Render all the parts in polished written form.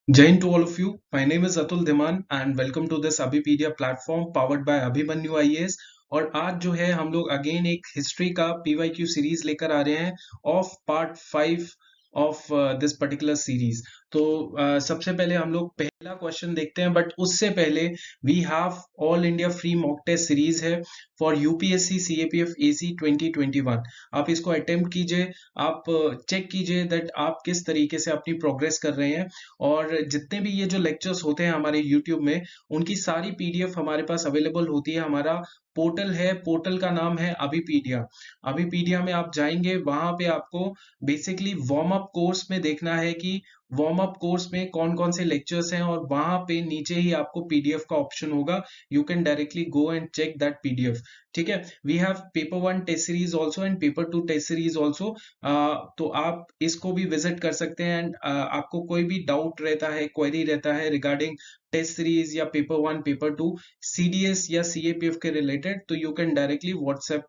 Jai Hind to all of you. My name is Atul Dhiman and welcome to this Abhipedia platform powered by Abhimanyu IAS. और आज जो है हम लोग again एक history का PYQ सीरीज लेकर आ रहे हैं of part 5 of this particular series. तो सबसे पहले हम लोग पहला क्वेश्चन देखते हैं, बट उससे पहले we have all India free mock test series है फॉर यूपीएससी सीएपीएफ एसी 2021। आप इसको अटेम्प्ट कीजिए, आप चेक कीजिए दैट आप किस तरीके से अपनी प्रोग्रेस कर रहे हैं। और जितने भी ये जो लेक्चर्स होते हैं हमारे YouTube में, उनकी सारी पीडीएफ हमारे पास अवेलेबल होती है। हमारा पोर्टल है, पोर्टल का नाम है अभिपीडिया। अभिपीडिया में आप जाएंगे, वहां पे आपको बेसिकली वार्म अप कोर्स में देखना है कि वार्म अप कोर्स में कौन कौन से लेक्चर्स हैं, और वहां पे नीचे ही आपको पीडीएफ का ऑप्शन होगा। You can directly go and check that PDF. ठीक है, we have paper 1 test series also and paper 2 test series also. तो आप इसको भी विजिट कर सकते हैं। एंड आपको कोई भी डाउट रहता है, क्वेरी रहता है रिगार्डिंग टेस्ट सीरीज या पेपर 1 पेपर 2 सीडीएस या सीएपीएफ के रिलेटेड, तो you can directly WhatsApp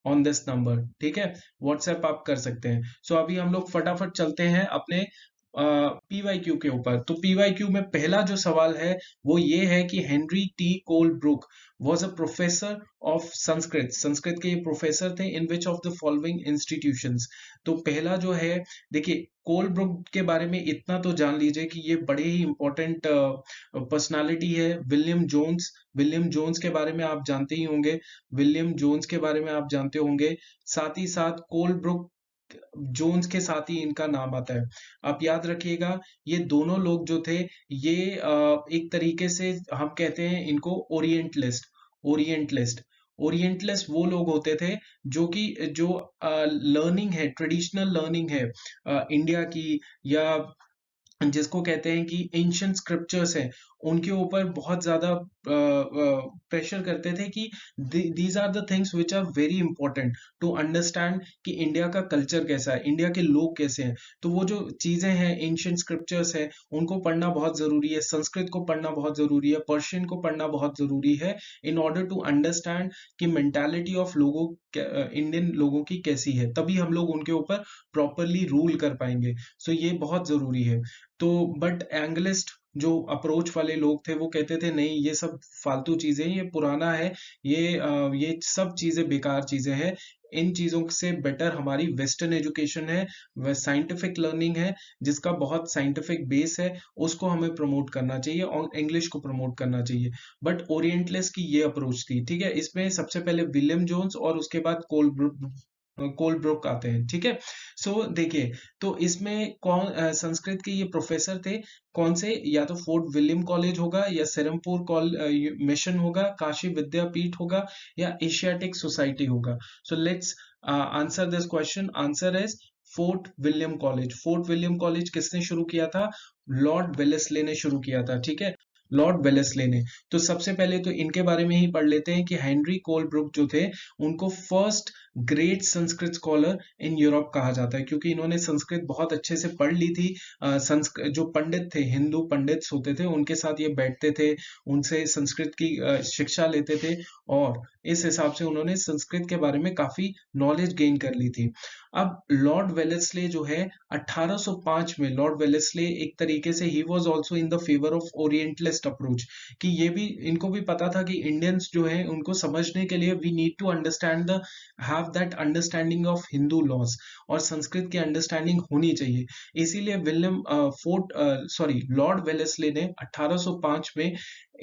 on this number. ठीक है, व्हाट्सएप आप कर सकते हैं। सो अभी हम लोग फटाफट चलते हैं अपने पीवाईक्यू के ऊपर। तो पीवाईक्यू में पहला जो सवाल है वो ये है कि Henry T Colebrooke was a professor of Sanskrit. Sanskrit के ये प्रोफेसर थे in which of the following institutions. तो पहला जो है, देखिए कोलब्रुक के बारे में इतना तो जान लीजिए कि ये बड़े ही इंपॉर्टेंट पर्सनालिटी है। विलियम जोन्स, विलियम जोन्स के बारे में आप जानते ही होंगे, विलियम जोन्स के बारे में आप जानते होंगे। साथ ही साथ कोलब्रुक जोन्स के साथ ही इनका नाम आता है। आप याद रखिएगा, ये दोनों लोग जो थे, ये एक तरीके से हम कहते हैं इनको ओरिएंटलिस्ट। ओरिएंटलिस्ट ओरिएंटलिस्ट वो लोग होते थे जो कि जो लर्निंग है, ट्रेडिशनल लर्निंग है इंडिया की, या जिसको कहते हैं कि एंशिएंट स्क्रिप्चर्स हैं, उनके ऊपर बहुत ज्यादा प्रेशर करते थे कि these are the things which are very important to understand कि इंडिया का कल्चर कैसा है, इंडिया के लोग कैसे हैं। तो वो जो चीजें हैं, एंशिएंट स्क्रिप्चर्स हैं, उनको पढ़ना बहुत जरूरी है। संस्कृत को पढ़ना बहुत जरूरी है, पर्शियन को पढ़ना बहुत जरूरी है, इन ऑर्डर टू अंडरस्टैंड कि मेंटालिटी ऑफ लोगों, इंडियन लोगों की कैसी है, तभी हम लोग उनके ऊपर प्रॉपरली रूल कर पाएंगे। सो ये बहुत जरूरी है। तो बट एंग्लिस्ट जो अप्रोच वाले लोग थे, वो कहते थे नहीं, ये सब फालतू चीजें, ये पुराना है, ये सब चीजें बेकार चीजें हैं। इन चीजों से बेटर हमारी वेस्टर्न एजुकेशन है, वह साइंटिफिक लर्निंग है, जिसका बहुत साइंटिफिक बेस है, उसको हमें प्रमोट करना चाहिए और इंग्लिश को प्रमोट करना चाहिए। बट ओरिएंटलिस्ट की ये अप्रोच थी। ठीक है, इसमें सबसे पहले विलियम जोन्स और उसके बाद कोलब्रुक आते हैं। ठीक है, सो देखिए, तो इसमें कौन संस्कृत के ये प्रोफेसर थे, कौन से, या तो फोर्ट विलियम कॉलेज होगा, या सेरमपुर मिशन होगा, काशी विद्यापीठ होगा, या एशियाटिक सोसाइटी होगा। So let's answer this question. Answer is fort William college. Fort William college किसने शुरू किया था? लॉर्ड वेलेस्ले ने शुरू किया था। ठीक है, लॉर्ड वेलेस्ले ने। तो सबसे पहले तो इनके बारे में ही पढ़ लेते हैं कि हेनरी कोलब्रुक जो थे, उनको first great Sanskrit scholar in Europe कहा जाता है, क्योंकि इन्होंने संस्कृत बहुत अच्छे से पढ़ ली थी। संस्कृत जो पंडित थे, हिंदू पंडित होते थे, उनके साथ ये बैठते थे, उनसे संस्कृत की शिक्षा लेते थे, और इस हिसाब से उन्होंने संस्कृत के बारे में काफी नॉलेज गेन कर ली थी। अब लॉर्ड वेलेस्ले जो है, 1805 में लॉर्ड वेलेस्ले एक तरीके से he was also in the favour of orientalist approach, कि ये भी, इनको भी पता था कि इंडियंस जो है, उनको समझने के लिए we need to understand the have that understanding of Hindu laws, और संस्कृत की अंडरस्टैंडिंग होनी चाहिए। इसीलिए विलियम लॉर्ड वेलेस्ले ने 1805 में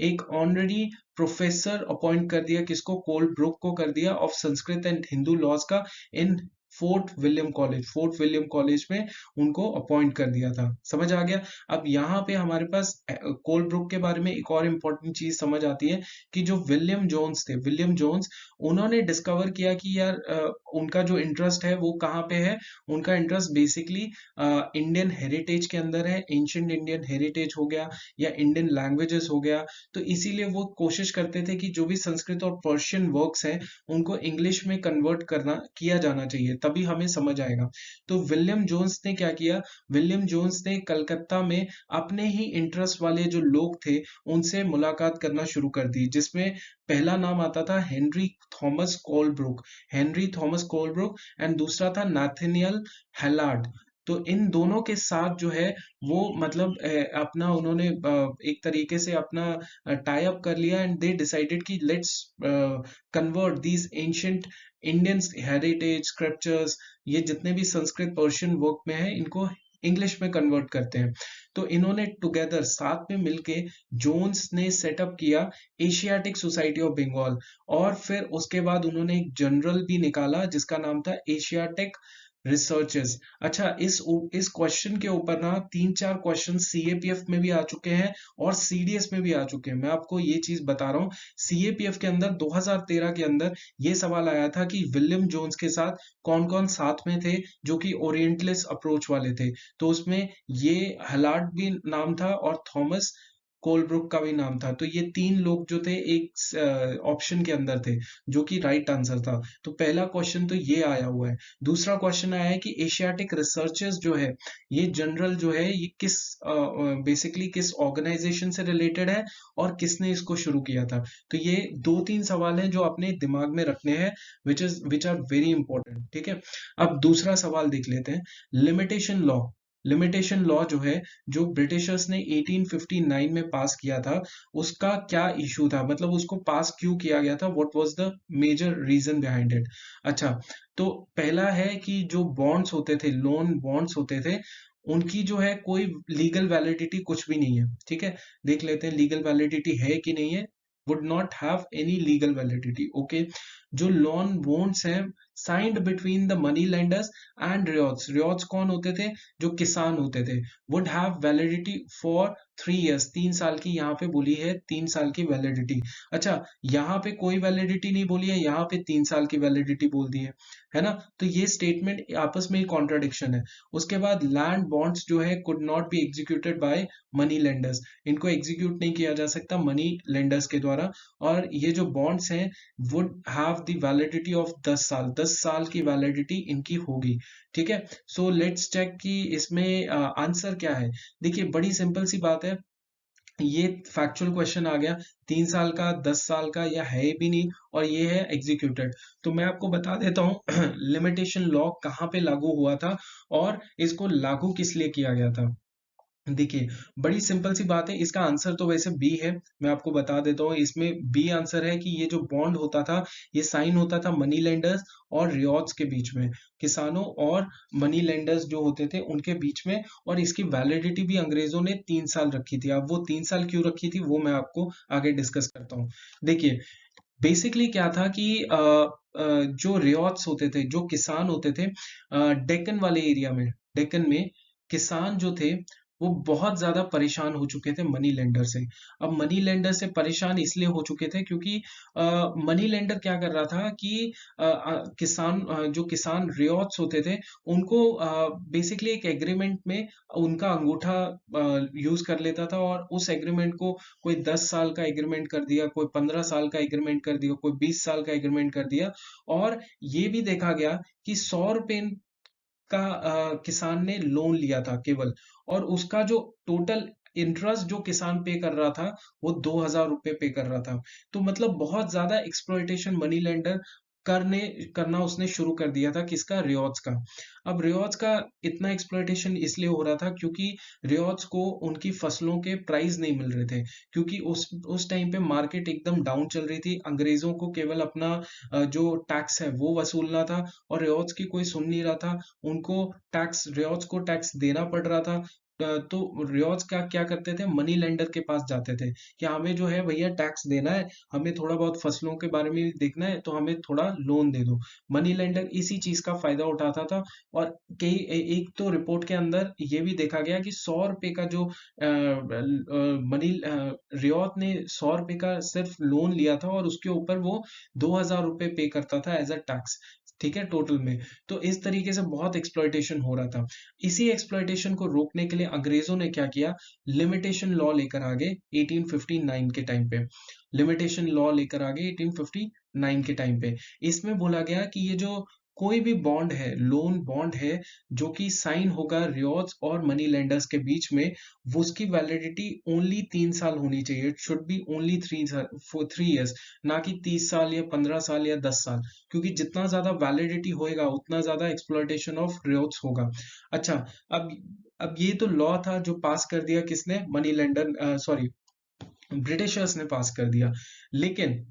एक ऑनरेरी प्रोफेसर अपॉइंट कर दिया, किसको? कोलब्रुक को कर दिया, of Sanskrit and Hindu laws का, in Fort William college. Fort William college में उनको अपॉइंट कर दिया था। समझ आ गया? अब यहाँ पे हमारे पास कोलब्रुक के बारे में एक और इम्पोर्टेंट चीज समझ आती है कि जो विलियम जोन्स थे, विलियम जोन्स, उन्होंने डिस्कवर किया कि यार उनका जो इंटरेस्ट है वो कहाँ पे है। उनका इंटरेस्ट बेसिकली इंडियन हेरिटेज के अंदर है, एंशिएंट इंडियन हेरिटेज हो गया, या इंडियन लैंग्वेजेस हो गया। तो इसीलिए वो कोशिश करते थे कि जो भी संस्कृत और पर्शियन वर्क्स हैं, उनको इंग्लिश में कन्वर्ट किया जाना चाहिए, तभी हमें समझ आएगा। तो विलियम जोन्स ने क्या किया? विलियम जोन्स ने कलकत्ता में अपने ही इंटरेस्ट वाले जो लोग थे, उनसे मुलाकात करना शुरू कर दी, जिसमें पहला नाम आता था Henry Thomas Colebrook. Henry Thomas Colebrook, and दूसरा था नाथानियल हैलार्ड। तो इन दोनों के साथ जो है वो मतलब अपना उन्होंने एक तरीके से अपना टाई अप कर लिया एंड दे डिसाइडेड कि let's convert these ancient Indian heritage scriptures, ये जितने भी संस्कृत पर्शियन वर्क में है इनको इंग्लिश में कन्वर्ट करते हैं। तो इन्होंने टुगेदर साथ में मिलके जोन्स ने सेटअप किया एशियाटिक सोसाइटी ऑफ बंगाल, और फिर उसके बाद उन्होंने एक जनरल भी निकाला जिसका नाम था एशियाटिक रिसर्चेस। अच्छा, इस क्वेश्चन के ऊपर ना 3-4 क्वेश्चन सीएपीएफ में भी आ चुके हैं और सीडीएस में भी आ चुके हैं। मैं आपको ये चीज बता रहा हूँ, सीएपीएफ के अंदर 2013 के अंदर ये सवाल आया था कि विलियम जोन्स के साथ कौन कौन साथ में थे जो कि ओरिएंटलिस्ट अप्रोच वाले थे। तो उसमें ये हलार्ड भी नाम था और थॉमस कोलब्रुक का भी नाम था। तो ये 3 लोग जो थे एक ऑप्शन के अंदर थे जो कि राइट आंसर था। तो पहला क्वेश्चन तो ये आया हुआ है। दूसरा क्वेश्चन आया है कि एशियाटिक रिसर्चेस जो है, ये जनरल जो है ये किस बेसिकली किस ऑर्गेनाइजेशन से रिलेटेड है और किसने इसको शुरू किया था। तो ये 2-3 सवाल हैं जो अपने दिमाग में रखने हैं, विच आर वेरी इंपॉर्टेंट। ठीक है, अब दूसरा सवाल देख लेते हैं। Limitation law. लिमिटेशन लॉ जो है, जो ब्रिटिशर्स ने 1859 में पास किया था, उसका क्या इशू था, मतलब उसको पास क्यों किया गया था, what was the major reason behind it. अच्छा, तो पहला है कि जो बॉन्ड्स होते थे, लोन बॉन्ड्स होते थे, उनकी जो है कोई लीगल वैलिडिटी कुछ भी नहीं है। ठीक है, देख लेते हैं लीगल वैलिडिटी है कि नहीं है। Would not have any legal validity. Okay, जो लोन बॉन्ड्स हैं signed between the money lenders and ryots. Ryots कौन होते थे, जो किसान होते थे। Would have validity for 3 years, 3 साल की यहाँ पे बोली है, 3 साल की वैलिडिटी। अच्छा, यहाँ पे कोई वैलिडिटी नहीं बोली है, यहाँ पे 3 साल की वैलिडिटी बोल दी है ना। तो ये स्टेटमेंट आपस में ही कॉन्ट्राडिक्शन है। उसके बाद लैंड बॉन्ड्स जो है could not be executed by money lenders, इनको एग्जीक्यूट नहीं किया जा सकता मनी लेंडर्स के द्वारा। और ये जो बॉन्ड्स हैं would have the validity of 10 साल, 10 साल की वैलिडिटी इनकी होगी। ठीक है, सो लेट्स चेक कि इसमें आंसर क्या है। देखिए, बड़ी सिंपल सी बात है, ये फैक्चुअल क्वेश्चन आ गया। 3 साल का, 10 साल का, या है भी नहीं, और ये है एग्जीक्यूटेड। तो मैं आपको बता देता हूँ लिमिटेशन लॉ कहाँ पे लागू हुआ था और इसको लागू किस लिए किया गया था। देखिए, बड़ी सिंपल सी बात है, इसका आंसर तो वैसे बी है। मैं आपको बता देता हूँ, इसमें बी आंसर है कि ये जो बॉन्ड होता था, ये साइन होता था मनी लेंडर्स और रियॉट्स के बीच में, किसानों और मनी लेंडर्स जो होते थे उनके बीच में। और इसकी वैलिडिटी भी अंग्रेजों ने 3 साल रखी थी। अब वो 3 साल क्यों रखी थी वो मैं आपको आगे डिस्कस करता हूँ। देखिए, बेसिकली क्या था कि जो रियॉट्स होते थे, जो किसान होते थे, डेक्कन वाले एरिया में, डेक्कन में किसान जो थे वो बहुत ज्यादा परेशान हो चुके थे मनी लेंडर से। अब मनी लेंडर से परेशान इसलिए हो चुके थे क्योंकि मनी लेंडर क्या कर रहा था कि जो किसान रियॉट्स होते थे उनको बेसिकली एक एग्रीमेंट में उनका अंगूठा यूज कर लेता था, और उस एग्रीमेंट को कोई 10 साल का एग्रीमेंट कर दिया, कोई 15 साल का एग्रीमेंट कर दिया, कोई 20 साल का एग्रीमेंट कर दिया। और ये भी देखा गया कि 100 रुपए का किसान ने लोन लिया था केवल, और उसका जो टोटल इंटरेस्ट जो किसान पे कर रहा था वो 2,000 रुपए पे कर रहा था। तो मतलब बहुत ज्यादा एक्सप्लॉइटेशन मनी लेंडर करने करना उसने शुरू कर दिया था, किसका, रियॉट्स का। अब रियॉट्स का इतना एक्सप्लॉइटेशन इसलिए हो रहा था क्योंकि रियॉट्स को उनकी फसलों के प्राइस नहीं मिल रहे थे, क्योंकि उस टाइम पे मार्केट एकदम डाउन चल रही थी। अंग्रेजों को केवल अपना जो टैक्स है वो वसूलना था, और रियॉट्स की कोई सुन नहीं रहा था। उनको रियॉट्स को टैक्स देना पड़ रहा था। तो रियॉट्स क्या क्या करते थे, मनी लेंडर के पास जाते थे कि हमें जो है भैया टैक्स देना है, हमें थोड़ा बहुत फसलों के बारे में भी देखना है, तो हमें थोड़ा लोन दे दो। मनी लेंडर इसी चीज का फायदा उठाता था। और एक तो रिपोर्ट के अंदर ये भी देखा गया कि 100 रुपए का जो मनी रियॉट ने 100 रुपए का सिर्फ लोन लिया था, और उसके ऊपर वो 2,000 रुपए पे करता था एज अ टैक्स। ठीक है, टोटल में। तो इस तरीके से बहुत एक्सप्लॉइटेशन हो रहा था। इसी एक्सप्लॉइटेशन को रोकने के लिए अंग्रेजों ने क्या किया, लिमिटेशन लॉ लेकर आगे 1859 के टाइम पे। लिमिटेशन लॉ लेकर आगे 1859 के टाइम पे। इसमें बोला गया कि ये जो कोई भी बॉन्ड है, लोन बॉन्ड है, जो कि साइन होगा रियोट्स और मनी लेंडर्स के बीच में, वो उसकी वैलिडिटी ओनली 3 साल होनी चाहिए। It should be only 3 years, ना कि 30 साल या 15 साल या 10 साल, क्योंकि जितना ज्यादा वैलिडिटी होएगा उतना ज्यादा एक्सप्लॉयटेशन ऑफ रियोट्स होगा। अच्छा, अब अब ये तो लॉ था जो पास कर दिया किसने, मनी लेंडर, सॉरी, ब्रिटिशर्स ने पास कर दिया। लेकिन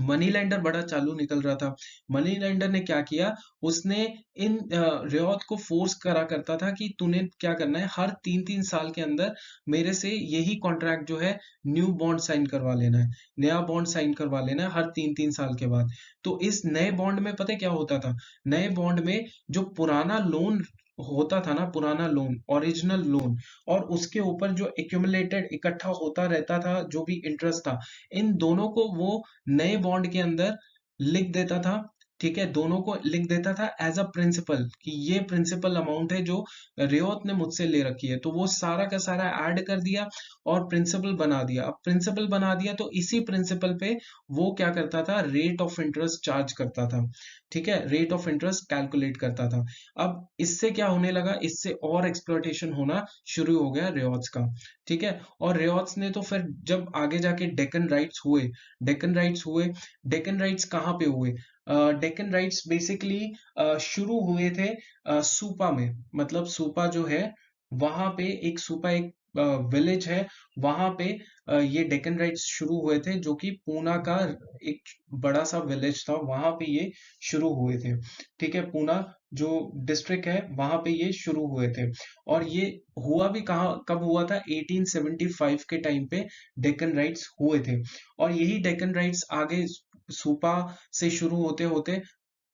मनी लेंडर बड़ा चालू निकल रहा था। मनी लेंडर ने क्या किया, उसने इन रियॉत को फोर्स करा करता था कि तूने क्या करना है, हर 3-3 साल के अंदर मेरे से यही कॉन्ट्रैक्ट जो है, न्यू बॉन्ड साइन करवा लेना है, नया बॉन्ड साइन करवा लेना है हर 3-3 साल के बाद। तो इस नए बॉन्ड में पता है क्या होता था, नए बॉन्ड में जो पुराना लोन होता था ना, पुराना लोन, ओरिजिनल लोन, और उसके ऊपर जो एक्यूमुलेटेड इकट्ठा होता रहता था जो भी इंटरेस्ट था, इन दोनों को वो नए बॉन्ड के अंदर लिख देता था। ठीक है, दोनों को लिख देता था एज अ प्रिंसिपल, कि ये प्रिंसिपल अमाउंट है जो रियोत ने मुझसे ले रखी है। तो वो सारा का सारा ऐड कर दिया और प्रिंसिपल बना दिया। अब प्रिंसिपल बना दिया तो इसी प्रिंसिपल पे वो क्या करता था, रेट ऑफ इंटरेस्ट चार्ज करता था। ठीक है, रेट ऑफ इंटरेस्ट कैलकुलेट करता था। अब इससे क्या होने लगा, इससे और एक्सप्लॉयटेशन होना शुरू हो गया रियोट्स का। ठीक है, और रियोट्स ने तो फिर जब आगे जाके डेक्कन राइट्स हुए, डेक्कन राइट्स हुए, डेक्कन राइट्स कहाँ पे हुए, डेक्कन राइट्स बेसिकली शुरू हुए थे सूपा में। मतलब सूपा जो है, वहां पे एक सूपा, एक विलेज है, वहां पे ये डेक्कन राइट्स शुरू हुए थे, जो कि पूना का एक बड़ा सा विलेज था, वहां पे ये शुरू हुए थे। ठीक है, पूना जो डिस्ट्रिक्ट है वहां पे ये शुरू हुए थे। और ये हुआ भी कहाँ, कब हुआ था, 1875 के टाइम पे डेक्कन राइट्स हुए थे। और यही डेक्कन राइट्स आगे सूपा से शुरू होते होते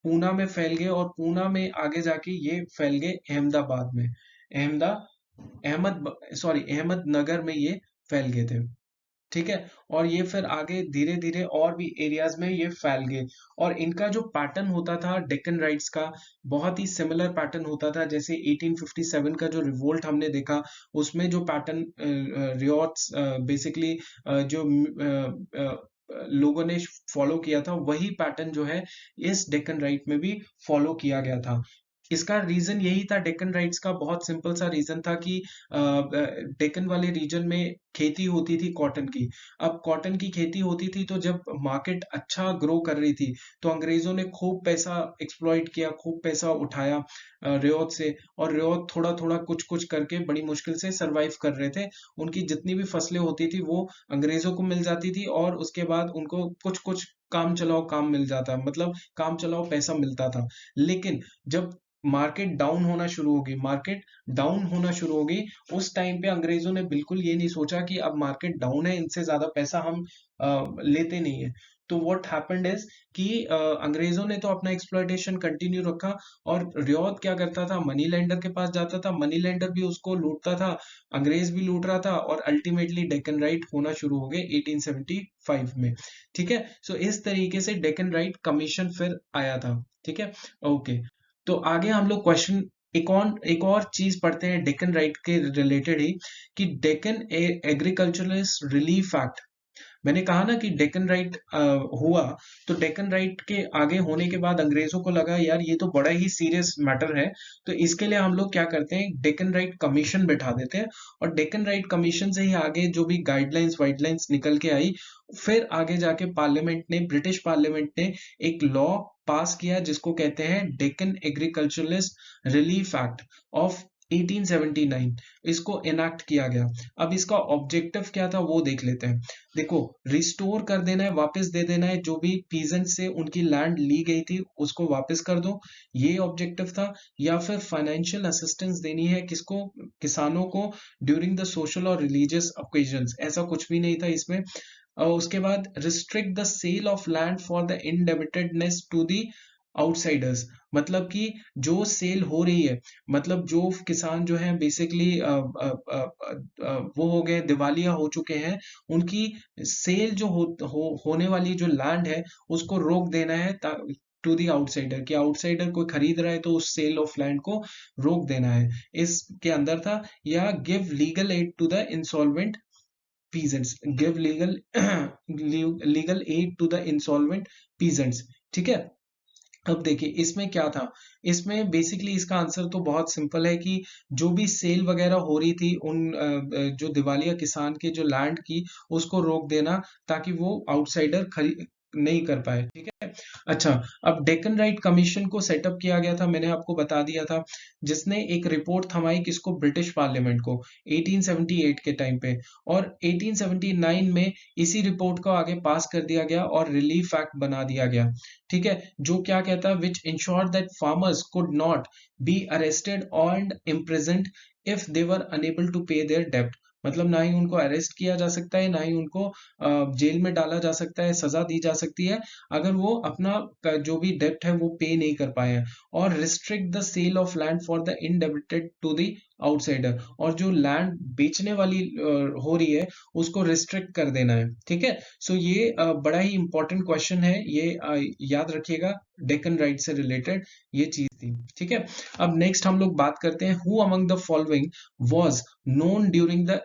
पूना में फैल गए, और पूना में आगे जाके ये फैल गए अहमदाबाद में, अहमदा अहमदनगर में ये फैल गए थे। ठीक है, और ये फिर आगे धीरे धीरे और भी एरियाज में ये फैल गए। और इनका जो पैटर्न होता था डेक्कन राइट्स का, बहुत ही सिमिलर पैटर्न होता था, जैसे 1857 का जो रिवोल्ट हमने देखा, उसमें जो पैटर्न रियोट्स बेसिकली जो लोगों ने फॉलो किया था, वही पैटर्न जो है इस डेक्कन राइट में भी फॉलो किया गया था। इसका रीजन यही था, डेक्कन राइट्स का बहुत सिंपल सा रीजन था कि डेक्कन वाले रीजन में खेती होती थी कॉटन की। अब कॉटन की खेती होती थी, तो जब मार्केट अच्छा ग्रो कर रही थी, तो अंग्रेजों ने खूब पैसा एक्सप्लॉइट किया, खूब पैसा उठाया रियोत से। और रियोत थोड़ा थोड़ा कुछ कुछ करके बड़ी मुश्किल से सरवाइव कर रहे थे। उनकी जितनी भी फसलें होती थी वो अंग्रेजों को मिल जाती थी, और उसके बाद उनको कुछ कुछ काम चलाओ काम मिल जाता, मतलब काम चलाओ पैसा मिलता था। लेकिन जब मार्केट डाउन होना शुरू होगी, मार्केट डाउन होना शुरू होगी, उस टाइम पे अंग्रेजों ने बिल्कुल ये नहीं सोचा कि अब मार्केट डाउन है, इनसे ज्यादा पैसा हम लेते नहीं है। तो व्हाट हैपेंड इज कि अंग्रेजों ने तो अपना एक्सप्लॉयटेशन कंटिन्यू रखा, और रियोत क्या करता था, मनी लेंडर के पास जाता था, मनी लेंडर भी उसको लूटता था, अंग्रेज भी लूट रहा था, और अल्टीमेटली डेक्कन राइट होना शुरू हो गए 1875 में। ठीक है, सो इस तरीके से डेक्कन राइट कमीशन फिर आया था। ठीक है, ओके। तो आगे हम लोग क्वेश्चन, एक और चीज पढ़ते हैं डेक्कन राइट के रिलेटेड ही, कि डेक्कन एग्रीकल्चरलिस्ट रिलीफ एक्ट। मैंने कहा ना कि डेक्कन राइट हुआ, तो डेक्कन राइट के आगे होने के बाद अंग्रेजों को लगा यार ये तो बड़ा ही सीरियस मैटर है। तो इसके लिए हम लोग क्या करते हैं, डेक्कन राइट कमीशन बैठा देते हैं, और डेक्कन राइट कमीशन से ही आगे जो भी गाइडलाइंस वाइडलाइंस निकल के आई, फिर आगे जाके पार्लियामेंट ने, ब्रिटिश पार्लियामेंट ने एक लॉ पास किया, जिसको कहते हैं Deccan agriculturalist relief act of 1879। इसको इनैक्ट किया गया। अब इसका ऑब्जेक्टिव क्या था वो देख लेते हैं। देखो, रिस्टोर कर देना है, वापस दे देना है, जो भी पीजेंट से उनकी लैंड ली गई थी उसको वापस कर दो, ये ऑब्जेक्टिव था। या फिर फाइनेंशियल असिस्टेंस देनी है किसको, किसानों को, ड्यूरिंग द सोशल और रिलीजियस ओकेजन्स, ऐसा कुछ भी नहीं था इसमें। और उसके बाद restrict the sale of land for the indebtedness to the outsiders, मतलब कि जो सेल हो रही है, मतलब जो किसान जो है बेसिकली वो हो गए, दिवालिया हो चुके हैं, उनकी सेल जो होने वाली जो लैंड है उसको रोक देना है, टू दी आउटसाइडर, कि आउटसाइडर कोई खरीद रहा है तो उस सेल ऑफ लैंड को रोक देना है, इसके अंदर था। या give legal aid to the insolvent peasants, give legal legal aid to the insolvent peasants। ठीक है, अब देखिए इसमें क्या था, इसमें बेसिकली इसका आंसर तो बहुत सिंपल है कि जो भी सेल वगैरह हो रही थी उन जो दिवालिया किसान के जो लैंड की, उसको रोक देना ताकि वो आउटसाइडर खरी नहीं कर पाए, ठीक है। अच्छा, अब डेक्कन राइट कमीशन को सेटअप किया गया था, मैंने आपको बता दिया था, जिसने एक रिपोर्ट थमाई किसको, ब्रिटिश पार्लियामेंट को 1878 के टाइम पे। और 1879 में इसी रिपोर्ट को आगे पास कर दिया गया और रिलीफ एक्ट बना दिया गया, ठीक है, जो क्या कहता है, which ensure that farmers could not be arrested and imprisoned if they were unable to pay their डेब्ट। मतलब ना ही उनको अरेस्ट किया जा सकता है, ना ही उनको जेल में डाला जा सकता है, सजा दी जा सकती है अगर वो अपना जो भी डेब्ट है वो पे नहीं कर पाए हैं। और restrict the sale of land for the indebted to the outsider, और जो लैंड बेचने वाली हो रही है उसको रिस्ट्रिक्ट कर देना है, ठीक है। सो ये बड़ा ही इंपॉर्टेंट क्वेश्चन है, ये याद रखिएगा, डेक्कन राइट से रिलेटेड ये चीज थी, ठीक है। अब नेक्स्ट हम लोग बात करते हैं, who among the following was known during the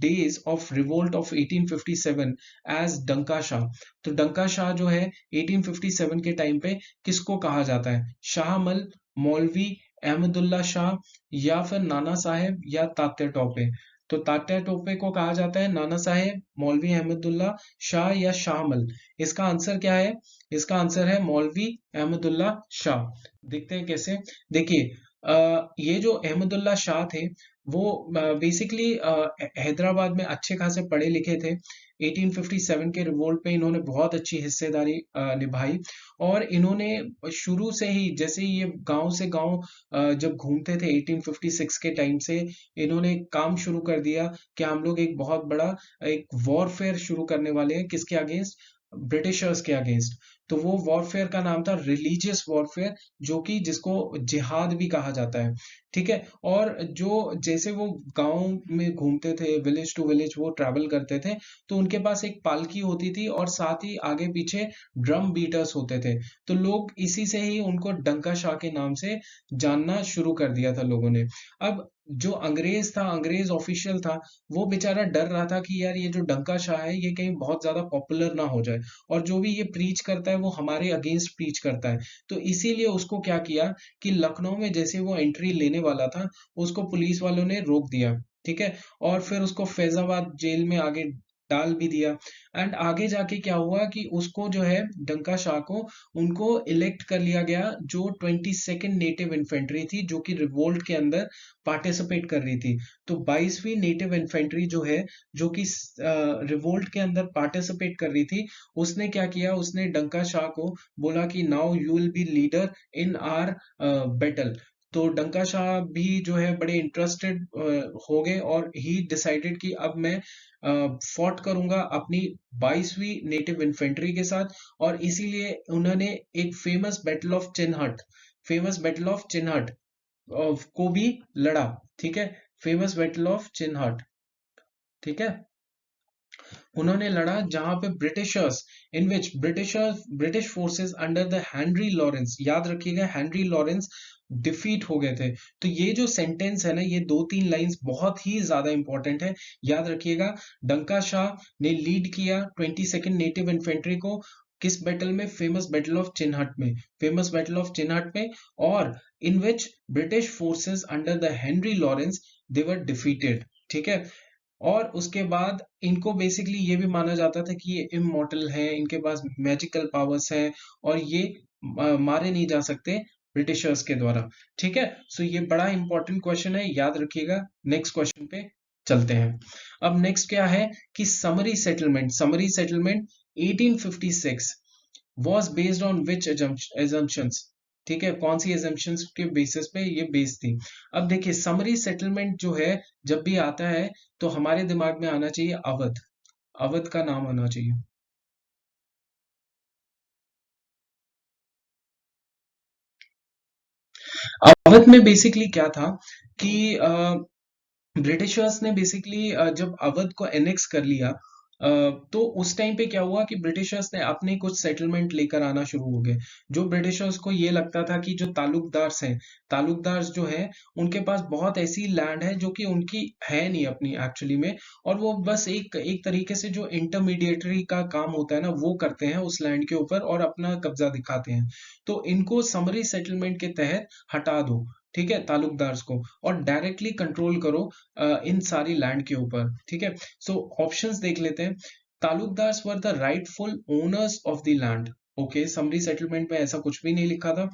days of revolt of 1857 as Danka Shah. तो डंका शाह जो है 1857 के टाइम पे किसको कहा जाता है, शाहमल, मौलवी अहमदुल्ला शाह, या फिर नाना साहेब, या तात्या टोपे। तो तात्या टोपे को कहा जाता है, नाना साहेब, मौलवी अहमदुल्ला शाह, या शाहमल। इसका आंसर क्या है, इसका आंसर है मौलवी अहमदुल्ला शाह। देखते हैं कैसे। देखिए ये जो अहमदुल्ला शाह थे वो बेसिकली हैदराबाद में अच्छे खासे पढ़े लिखे थे। 1857 के रिवोल्ट में इन्होंने बहुत अच्छी हिस्सेदारी निभाई, और इन्होंने शुरू से ही, जैसे ही ये गांव से गांव जब घूमते थे 1856 के टाइम से, इन्होंने काम शुरू कर दिया कि हम लोग एक बहुत बड़ा एक वॉरफेयर शुरू करने वाले हैं, किसके अगेंस्ट, ब्रिटिशर्स के अगेंस्ट। तो वो वॉरफेयर का नाम था रिलीजियस वॉरफेयर, जो कि जिसको जिहाद भी कहा जाता है, ठीक है। और जो जैसे वो गांव में घूमते थे, विलेज टू विलेज वो ट्रैवल करते थे, तो उनके पास एक पालकी होती थी और साथ ही आगे पीछे ड्रम बीटर्स होते थे। तो लोग इसी से ही उनको डंका शाह के नाम से जानना शुरू कर दिया था लोगों ने। अब जो अंग्रेज था, अंग्रेज ऑफिशियल था, वो बेचारा डर रहा था कि यार ये जो डंका शाह है ये कहीं बहुत ज्यादा पॉपुलर ना हो जाए, और जो भी ये प्रीच करता है वो हमारे अगेंस्ट प्रीच करता है। तो इसीलिए उसको क्या किया कि लखनऊ में जैसे वो एंट्री लेने वाला था, उसको पुलिस वालों ने रोक दिया, ठीक है। और फिर उसको फैजाबाद जेल में आगे डाल भी दिया। एंड आगे जाके क्या हुआ कि उसको जो है डंका शाह को, उनको इलेक्ट कर लिया गया, जो 22nd नेटिव इन्फेंट्री थी जो कि रिवोल्ट के अंदर पार्टिसिपेट कर रही थी। तो 22वीं नेटिव इन्फेंट्री जो है, जो कि रिवोल्ट के अंदर पार्टिसिपेट कर रही थी, उसने क्या किया, उसने डंका शाह को बोला कि now you will be leader in are battle. तो डंका शाह भी जो है बड़े इंटरेस्टेड हो गए, और ही डिसाइडेड कि अब मैं फॉट करूंगा अपनी 22वीं नेटिव इन्फेंट्री के साथ। और इसीलिए उन्होंने एक फेमस बैटल ऑफ चिन्हट को भी लड़ा, ठीक है, फेमस बैटल ऑफ चिन्हट, ठीक है, उन्होंने लड़ा, जहां पे Britishers, in which British forces under the Henry Lawrence, याद रखिएगा हेनरी लॉरेंस, डिफीट हो गए थे। तो ये जो सेंटेंस है ना, ये दो तीन लाइंस बहुत ही ज्यादा इंपॉर्टेंट है, याद रखिएगा। डंका शाह ने लीड किया 22nd नेटिव इन्फेंट्री को, किस बैटल में, फेमस बैटल ऑफ चिन्हट में, फेमस बैटल ऑफ चिन्हट में। और in which British forces under the Henry Lawrence they were defeated, ठीक है। और उसके बाद इनको बेसिकली ये भी माना जाता था कि ये इमॉर्टल हैं, इनके पास मैजिकल पावर्स हैं, और ये मारे नहीं जा सकते ब्रिटिशर्स के द्वारा, ठीक है। सो ये बड़ा इंपॉर्टेंट क्वेश्चन है, याद रखिएगा। नेक्स्ट क्वेश्चन पे चलते हैं। अब नेक्स्ट क्या है कि summary settlement 1856 was based on which assumptions, ठीक है, कौन सी assumptions के बेसिस पे ये बेस थी। अब देखिए समरी सेटलमेंट जो है, जब भी आता है तो हमारे दिमाग में आना चाहिए अवध, अवध का नाम आना चाहिए। अवध में बेसिकली क्या था कि ब्रिटिशर्स ने बेसिकली जब अवध को एनेक्स कर लिया, तो उस टाइम पे क्या हुआ कि ब्रिटिशर्स ने अपने कुछ सेटलमेंट लेकर आना शुरू हो गए। जो ब्रिटिशर्स को ये लगता था कि जो तालुकदार्स हैं, तालुकदार्स जो हैं, उनके पास बहुत ऐसी लैंड है जो कि उनकी है नहीं अपनी एक्चुअली में, और वो बस एक एक तरीके से जो इंटरमीडिएटरी का काम होता है ना, वो करते हैं उस लैंड के ऊपर और अपना कब्जा दिखाते हैं। तो इनको समरी सेटलमेंट के तहत हटा दो, ठीक है, तालुकदार्स को, और डायरेक्टली कंट्रोल करो इन सारी लैंड के ऊपर, ठीक है। सो ऑप्शंस देख लेते हैं। Taluqdars were the rightful owners of the land. Okay, summary settlement में ऐसा कुछ भी नहीं लिखा था।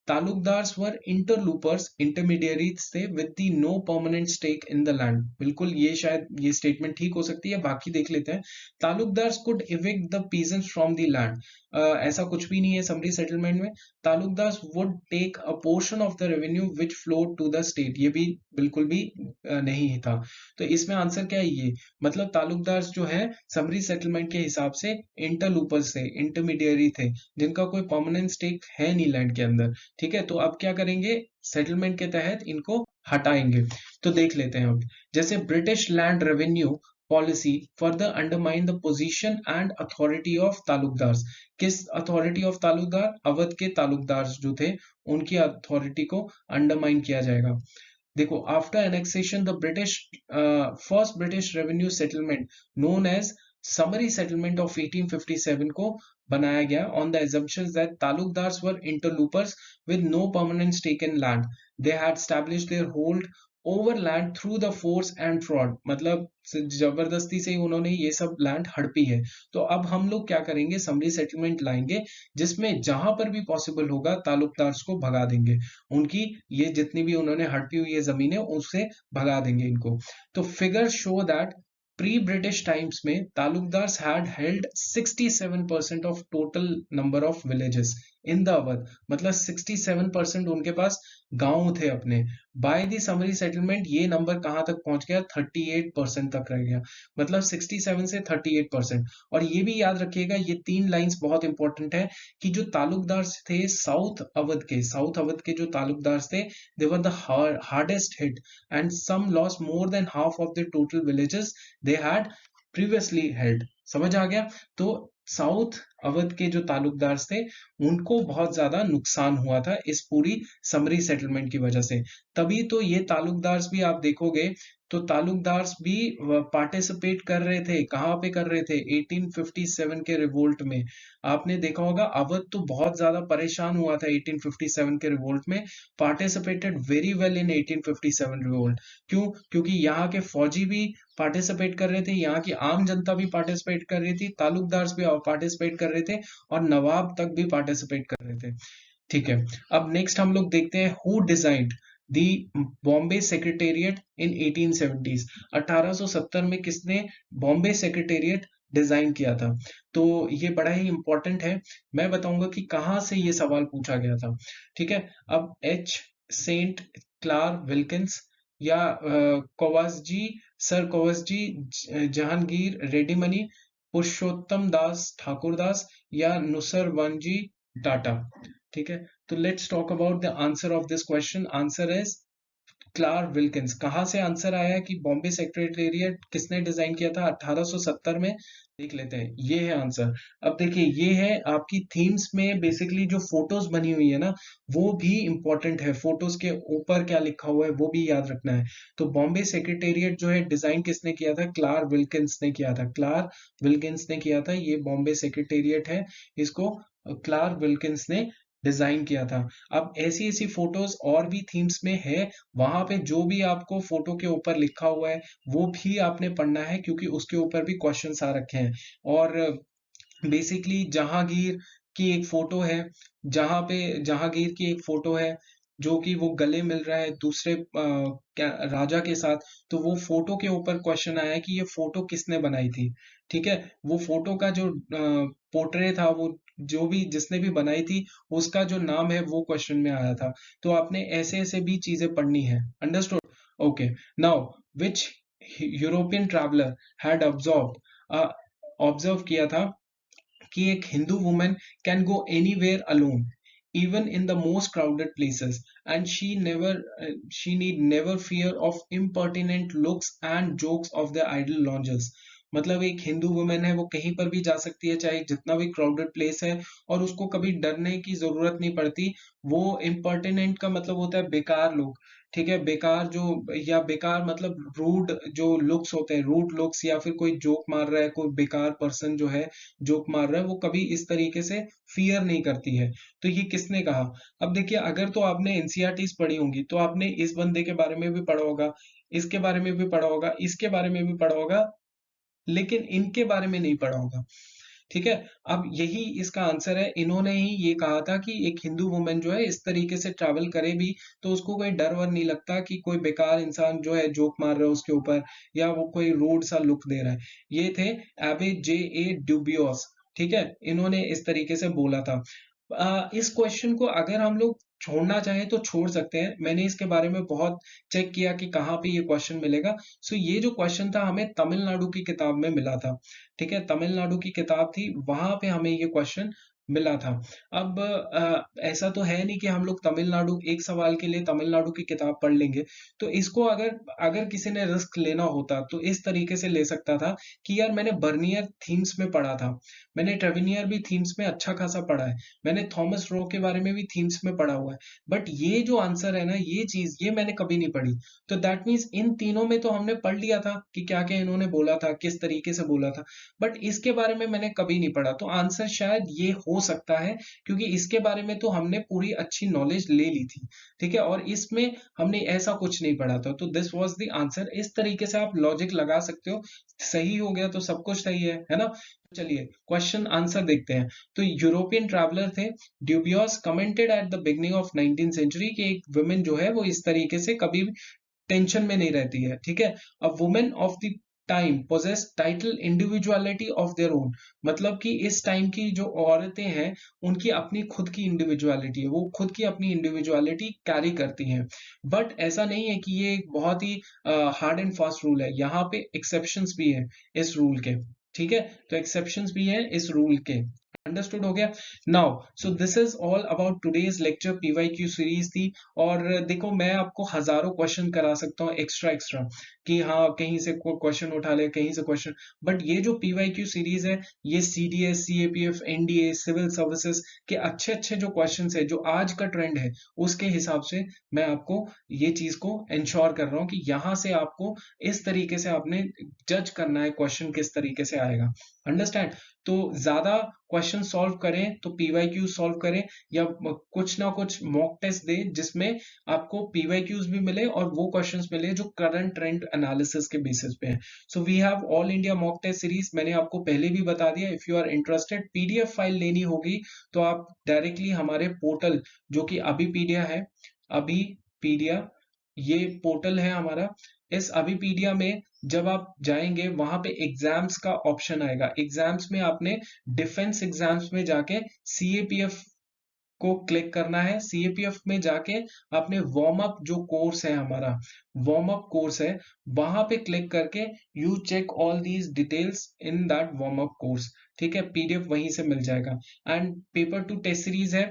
तालुकदार्स वर इंटरलूपर्स, इंटरमीडियरीज थे with the no permanent stake in the land. बिल्कुल, ये शायद ये स्टेटमेंट ठीक हो सकती है, बाकी देख लेते हैं। Taluqdars could evict the peasants from the land. ऐसा कुछ भी नहीं है समरी सेटलमेंट में। Taluqdars would take a portion of the revenue which flow to the state. ये भी बिल्कुल भी नहीं था। तो इसमें आंसर क्या है, ये मतलब तालुकदार्स जो है समरी सेटलमेंट के हिसाब से इंटरलूपर्स थे, इंटरमीडियरी थे, जिनका कोई परमानेंट स्टेक है नहीं लैंड के अंदर, ठीक है। तो अब क्या करेंगे, सेटलमेंट के तहत इनको हटाएंगे। तो देख लेते हैं अब, जैसे British land revenue policy further undermine the position and authority of taluqdars. किस अथॉरिटी ऑफ तालुकदार, अवध के तालुकदार्स जो थे, उनकी अथॉरिटी को अंडरमाइन किया जाएगा। देखो, after annexation the British first British revenue settlement known as summary settlement of 1857 को बनाया गया on the assumptions that taluqdars were interlopers with no permanent stake in land. They had established their hold over land through the force and fraud. मतलब जबरदस्ती से ही उन्होंने ये सब land हड़पी है। तो अब हम लोग क्या करेंगे, समरी सेटलमेंट लाएंगे जिसमें जहां पर भी पॉसिबल होगा तालुकदार्स को भगा देंगे, उनकी ये जितनी भी उन्होंने हड़पी हुई है जमीनें उससे भगा देंगे इनको। तो figure show that pre British times में taluqdars had held 67% of total number of villages in the Awadh. मतलब 67% उनके पास गांव थे अपने। बाय द समरी सेटलमेंट ये नंबर कहां तक पहुंच गया, 38% तक रह गया। मतलब 67 से 38%। और ये भी याद रखिएगा, ये तीन लाइंस बहुत इंपॉर्टेंट है कि जो तालुकदार्स थे साउथ अवध के जो तालुकदार्स थे, they were the hardest hit and some lost more than half of the total villages they had previously held. समझ आ गया। तो साउथ अवध के जो तालुकदार थे, उनको बहुत ज्यादा नुकसान हुआ था इस पूरी समरी सेटलमेंट की वजह से। तभी तो ये तालुकदार्स भी आप देखोगे तो तालुकदार्स भी पार्टिसिपेट कर रहे थे। कहाँ पे कर रहे थे, 1857 के रिवोल्ट में। आपने देखा होगा अवध तो बहुत ज्यादा परेशान हुआ था 1857 के रिवोल्ट में। Participated very well in 1857 revolt. क्यों, क्योंकि यहाँ के फौजी भी पार्टिसिपेट कर रहे थे, यहाँ की आम जनता भी पार्टिसिपेट कर रही थी, तालुकदार्स भी पार्टिसिपेट कर रहे थे, और नवाब तक भी पार्टिसिपेट कर रहे थे, ठीक है। अब नेक्स्ट हम लोग देखते हैं, who designed the Bombay secretariat in 1870s। 1870 में किसने बॉम्बे सेक्रेटेरिएट डिजाइन किया था। तो ये बड़ा ही इंपॉर्टेंट है। मैं बताऊंगा कि कहां से ये सवाल पूछा गया था, ठीक है। अब एच सेंट क्लार विल्किंस या कोवासजी, सर कोवासजी, जहांगीर रेड्डीमनी, पुरुषोत्तम दास ठाकुरदास, या नुसरवंजी टाटा, ठीक है। तो let's talk about the answer of this question. Answer is Clark Wilkins. कहां से आंसर आया है कि बॉम्बे सेक्रेटेरिएट किसने डिजाइन किया था 1870 में, देख लेते हैं। ये है आंसर। अब देखिए, ये है आपकी थीम्स में बेसिकली जो फोटोज बनी हुई है ना, वो भी इंपॉर्टेंट है। फोटोज के ऊपर क्या लिखा हुआ है वो भी याद रखना है। तो बॉम्बे सेक्रेटेरिएट जो है डिजाइन किसने किया था, क्लार्क विल्किंस ने किया था। क्लार्क विल्किंस ने किया था। ये बॉम्बे सेक्रेटेरिएट है, इसको क्लार्क विल्किंस ने डिजाइन किया था। अब ऐसी ऐसी फोटोज और भी थीम्स में है, वहां पे जो भी आपको फोटो के ऊपर लिखा हुआ है वो भी आपने पढ़ना है, क्योंकि उसके ऊपर भी क्वेश्चंस आ रखे हैं। और बेसिकली जहांगीर की एक फोटो है, जहां पे जहांगीर की एक फोटो है जो कि वो गले मिल रहा है दूसरे राजा के साथ। तो वो फोटो के ऊपर क्वेश्चन आया है कि ये फोटो किसने बनाई थी, ठीक है। वो फोटो का जो पोर्ट्रे था, वो जो भी जिसने भी बनाई थी उसका जो नाम है वो क्वेश्चन में आया था। तो आपने ऐसे ऐसे भी चीजें पढ़नी है, understood. Okay, now which European traveller had observe किया था कि एक Hindu woman can go anywhere alone even in the most crowded places, and she need never fear of impertinent looks and jokes of the idle loungers. मतलब एक Hindu women है, वो कहीं पर भी जा सकती है, चाहे जितना भी क्राउडेड प्लेस है, और उसको कभी डरने की ज़रूरत नहीं पड़ती। वो इम्पर्टिनेंट का मतलब होता है बेकार लोग, ठीक है? बेकार जो, या बेकार मतलब रूड जो लुक्स होते हैं, रूड लुक्स, या फिर कोई जोक मार रहा है, कोई बेकार पर्सन जो है जोक मार रहा है, वो कभी इस तरीके से फ़ियर नहीं करती है। तो ये किसने कहा? अब देखिए, अगर तो आपने एनसीईआरटीज़ पढ़ी होंगी, तो आपने इस बंदे के बारे में भी पढ़ा होगा, इसके बारे में भी पढ़ा होगा, इसके बारे में भी पढ़ा होगा, लेकिन इनके बारे में नहीं पढ़ा होगा। ठीक है? अब यही इसका आंसर है। इन्होंने ही ये कहा था कि एक हिंदू वुमन जो है इस तरीके से ट्रैवल करे भी, तो उसको कोई डर-वर नहीं लगता कि कोई बेकार इंसान जो है जोक मार रहा है उसके ऊपर, या वो कोई रूड सा लुक दे रहा है। ये थे एबे जे ए ड्यूबियोस, ठीक है? इन्होंने इस तरीके से बोला था। इस क्वेश्चन को अगर हम लोग छोड़ना चाहें तो छोड़ सकते हैं। मैंने इसके बारे में बहुत चेक किया कि कहाँ पे ये क्वेश्चन मिलेगा। सो ये जो क्वेश्चन था हमें तमिलनाडु की किताब में मिला था। ठीक है? तमिलनाडु की किताब थी, वहाँ पे हमें ये क्वेश्चन मिला था। अब ऐसा तो है नहीं कि हम लोग तमिलनाडु, एक सवाल के लिए तमिलनाडु की किताब पढ़ लेंगे। तो इसको अगर अगर किसी ने रिस्क लेना होता तो इस तरीके से ले सकता था कि यार मैंने बर्नियर थीम्स में पढ़ा था। मैंने ट्रेवेनियर भी थीम्स में अच्छा खासा पढ़ा है। मैंने थॉमस रो के बारे में भी थीम्स में पढ़ा हुआ है। बट ये जो आंसर है ना, ये चीज़ ये मैंने कभी नहीं पढ़ी। तो दैट मीन्स इन तीनों में तो हमने पढ़ लिया था कि क्या-क्या इन्होंने बोला था, किस तरीके से बोला था। बट इसके बारे में मैंने कभी नहीं पढ़ा। तो आंसर शायद ये हो सकता है, क्योंकि इसके बारे में तो हमने पूरी अच्छी नॉलेज ले ली थी। ठीक है? और इसमें हमने ऐसा कुछ नहीं पढ़ा था। तो दिस वाज़ द आंसर। इस तरीके से आप लॉजिक लगा सकते हो। सही हो गया तो सब कुछ सही है ना? चलिए क्वेश्चन आंसर देखते हैं। तो यूरोपियन ट्रैवलर थे dubious, commented at the beginning of 19th century कि एक वुमेन जो है वो इस तरीके से कभी भी टेंशन में नहीं रहती है, ठीक है? A women of the time possess title individuality of their own, मतलब कि इस टाइम की जो औरतें हैं उनकी अपनी खुद की इंडिविजुअलिटी है, वो खुद की अपनी इंडिविजुअलिटी कैरी करती हैं। बट ऐसा नहीं है कि ये एक बहुत ही हार्ड एंड फास्ट रूल है, यहाँ पे एक्सेप्शंस भी है इस रूल के, ठीक है? तो एक्सेप्शंस भी है इस रूल के। अंडरस्टूड हो गया? Now so this is all about today's lecture, PYQ series थी। और देखो, मैं आपको हजारों क्वेश्चन करा सकता हूँ एक्स्ट्रा एक्स्ट्रा, कि हाँ कहीं से कोई क्वेश्चन उठा ले, कहीं से क्वेश्चन। बट ये जो पीवाईक्यू सीरीज है, ये CDS, CAPF, NDA, civil services के अच्छे अच्छे जो क्वेश्चन है, जो आज का ट्रेंड है, उसके हिसाब से मैं आपको ये चीज को इंश्योर कर रहा हूँ कि यहाँ से आपको इस तरीके से आपने जज करना है क्वेश्चन किस तरीके से आएगा। अंडरस्टैंड? तो ज्यादा क्वेश्चन सॉल्व करें तो पीवाईक्यू सॉल्व करें, या कुछ ना कुछ मॉक टेस्ट दें जिसमें आपको पीवाईक्यूज भी मिले और वो क्वेश्चंस मिले जो करंट ट्रेंड एनालिसिस के बेसिस पे हैं। So we have all India mock test series, मैंने आपको पहले भी बता दिया। If you are interested, PDF file लेनी होगी तो आप डायरेक्टली हमारे पोर्टल, जो कि अभीपीडिया है, अभीपीडिया, ये पोर्टल है हमारा। इस अभीपीडिया में जब आप जाएंगे, वहां पे एग्जाम्स का ऑप्शन आएगा। एग्जाम्स में आपने डिफेंस एग्जाम्स में जाके सीएपीएफ को क्लिक करना है। सीएपीएफ में जाके आपने वार्म अप जो कोर्स है हमारा, वार्म अप कोर्स है, वहां पे क्लिक करके you check all these details in that warm up course. ठीक है? पीडीएफ वहीं से मिल जाएगा। And paper two test series है,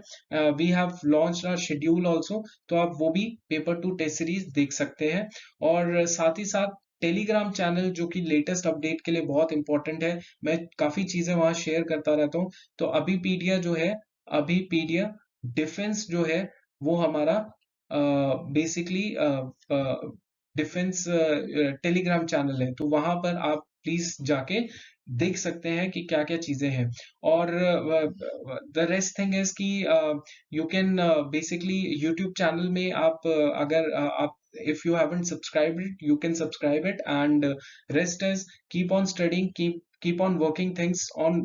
we have launch our schedule also, तो आप वो भी पेपर टू टेस्ट सीरीज देख सकते हैं। और साथ ही साथ टेलीग्राम चैनल, जो कि लेटेस्ट अपडेट के लिए बहुत इंपॉर्टेंट है, मैं काफी चीजें वहां शेयर करता रहता हूँ। तो अभी पीडिया जो है, अभी पीडिया डिफेंस जो है, वो हमारा बेसिकली डिफेंस टेलीग्राम चैनल है। तो वहां पर आप प्लीज जाके देख सकते हैं कि क्या क्या चीजें हैं। और द रेस्ट थिंग इज कि you can basically YouTube channel में आप अगर आप, if you haven't subscribed it, you can subscribe it. And rest is keep on studying, keep on working things on,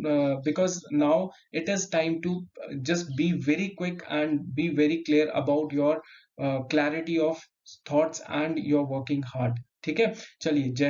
because now it is time to just be very quick and be very clear about your clarity of thoughts and your working hard. ठीक है? चलिए, जय